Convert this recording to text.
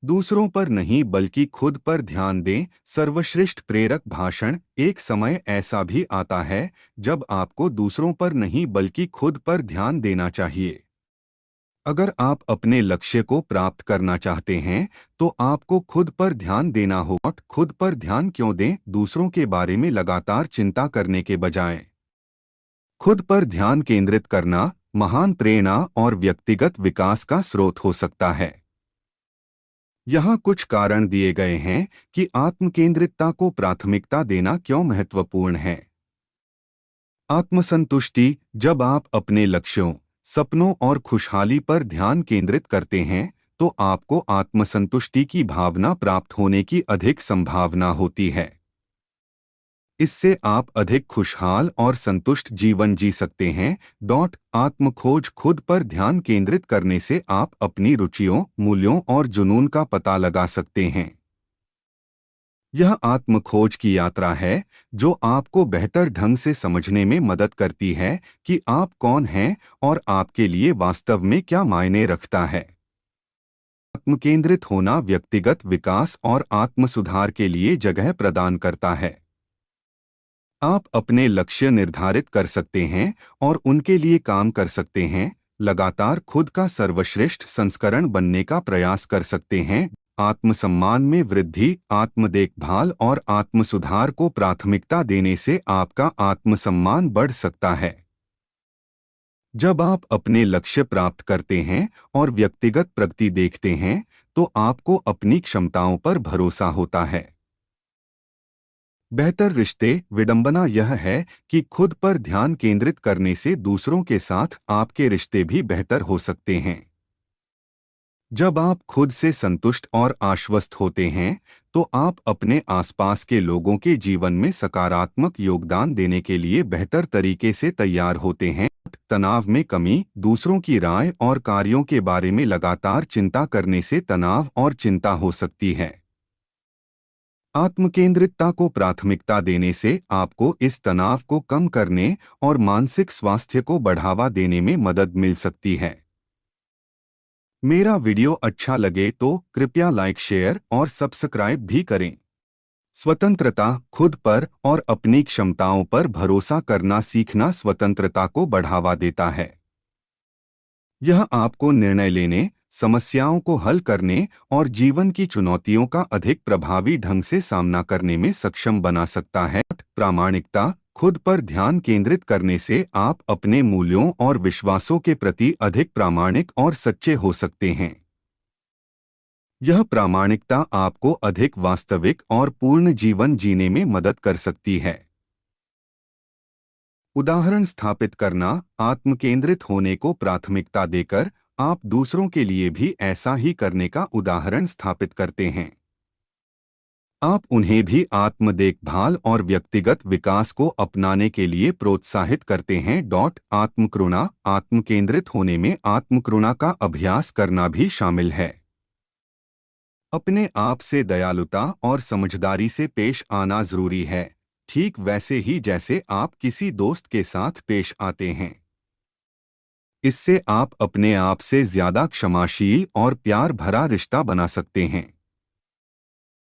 दूसरों पर नहीं बल्कि खुद पर ध्यान दें। सर्वश्रेष्ठ प्रेरक भाषण। एक समय ऐसा भी आता है जब आपको दूसरों पर नहीं बल्कि खुद पर ध्यान देना चाहिए। अगर आप अपने लक्ष्य को प्राप्त करना चाहते हैं तो आपको खुद पर ध्यान देना होगा। खुद पर ध्यान क्यों दें? दूसरों के बारे में लगातार चिंता करने के बजाय खुद पर ध्यान केंद्रित करना महान प्रेरणा और व्यक्तिगत विकास का स्रोत हो सकता है। यहाँ कुछ कारण दिए गए हैं कि आत्मकेंद्रितता को प्राथमिकता देना क्यों महत्वपूर्ण है। आत्मसंतुष्टि। जब आप अपने लक्ष्यों, सपनों और खुशहाली पर ध्यान केंद्रित करते हैं तो आपको आत्मसंतुष्टि की भावना प्राप्त होने की अधिक संभावना होती है। इससे आप अधिक खुशहाल और संतुष्ट जीवन जी सकते हैं। आत्मखोज। खुद पर ध्यान केंद्रित करने से आप अपनी रुचियों, मूल्यों और जुनून का पता लगा सकते हैं। यह आत्मखोज की यात्रा है जो आपको बेहतर ढंग से समझने में मदद करती है कि आप कौन हैं और आपके लिए वास्तव में क्या मायने रखता है। आत्मकेंद्रित होना व्यक्तिगत विकास और आत्मसुधार के लिए जगह प्रदान करता है। आप अपने लक्ष्य निर्धारित कर सकते हैं और उनके लिए काम कर सकते हैं। लगातार खुद का सर्वश्रेष्ठ संस्करण बनने का प्रयास कर सकते हैं। आत्मसम्मान में वृद्धि। आत्म देखभाल और आत्मसुधार को प्राथमिकता देने से आपका आत्मसम्मान बढ़ सकता है। जब आप अपने लक्ष्य प्राप्त करते हैं और व्यक्तिगत प्रगति देखते हैं तो आपको अपनी क्षमताओं पर भरोसा होता है। बेहतर रिश्ते। विडंबना यह है कि खुद पर ध्यान केंद्रित करने से दूसरों के साथ आपके रिश्ते भी बेहतर हो सकते हैं। जब आप खुद से संतुष्ट और आश्वस्त होते हैं तो आप अपने आसपास के लोगों के जीवन में सकारात्मक योगदान देने के लिए बेहतर तरीके से तैयार होते हैं। तनाव में कमी। दूसरों की राय और कार्यों के बारे में लगातार चिंता करने से तनाव और चिंता हो सकती है। आत्मकेंद्रितता को प्राथमिकता देने से आपको इस तनाव को कम करने और मानसिक स्वास्थ्य को बढ़ावा देने में मदद मिल सकती है। मेरा वीडियो अच्छा लगे तो कृपया लाइक, शेयर और सब्सक्राइब भी करें। स्वतंत्रता। खुद पर और अपनी क्षमताओं पर भरोसा करना सीखना स्वतंत्रता को बढ़ावा देता है। यह आपको निर्णय लेने, समस्याओं को हल करने और जीवन की चुनौतियों का अधिक प्रभावी ढंग से सामना करने में सक्षम बना सकता है। प्रामाणिकता। खुद पर ध्यान केंद्रित करने से आप अपने मूल्यों और विश्वासों के प्रति अधिक प्रामाणिक और सच्चे हो सकते हैं। यह प्रामाणिकता आपको अधिक वास्तविक और पूर्ण जीवन जीने में मदद कर सकती है। उदाहरण स्थापित करना। आत्मकेंद्रित होने को प्राथमिकता देकर आप दूसरों के लिए भी ऐसा ही करने का उदाहरण स्थापित करते हैं। आप उन्हें भी आत्म देखभाल और व्यक्तिगत विकास को अपनाने के लिए प्रोत्साहित करते हैं। आत्मकरुणा। आत्मकेंद्रित होने में आत्मकरुणा का अभ्यास करना भी शामिल है। अपने आप से दयालुता और समझदारी से पेश आना जरूरी है, ठीक वैसे ही जैसे आप किसी दोस्त के साथ पेश आते हैं। इससे आप अपने आप से ज्यादा क्षमाशील और प्यार भरा रिश्ता बना सकते हैं।